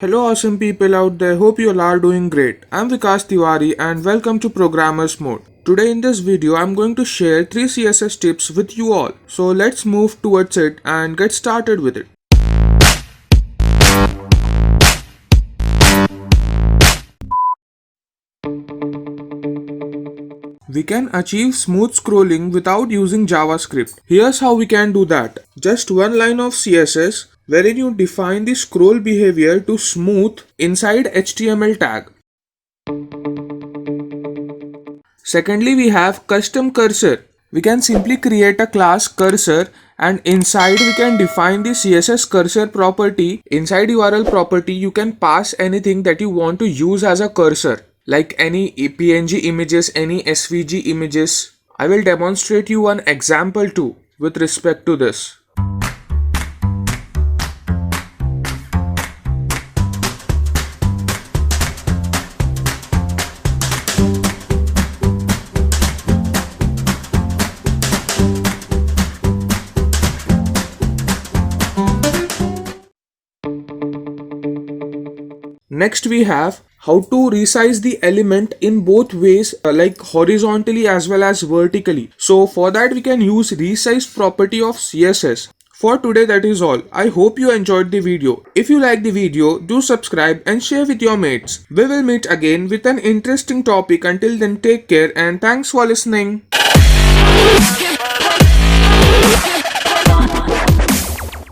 Hello awesome people out there, hope you all are doing great. I'm Vikas Tiwari and welcome to Programmers Mode. Today in this video I'm going to share 3 CSS tips with you all. So let's move towards it and get started with it. We can achieve smooth scrolling without using JavaScript. Here's how we can do that. Just one line of CSS wherein you define the scroll behavior to smooth inside HTML tag. Secondly, we have custom cursor. We can simply create a class cursor and inside we can define the CSS cursor property. Inside URL property, you can pass anything that you want to use as a cursor, like any PNG images, any SVG images. I will demonstrate you one example too with respect to this. Next we have how to resize the element in both ways, like horizontally as well as vertically. So for that we can use resize property of CSS. For today that is all. I hope you enjoyed the video. If you like the video, do subscribe and share with your mates. We will meet again with an interesting topic. Until then, take care and thanks for listening.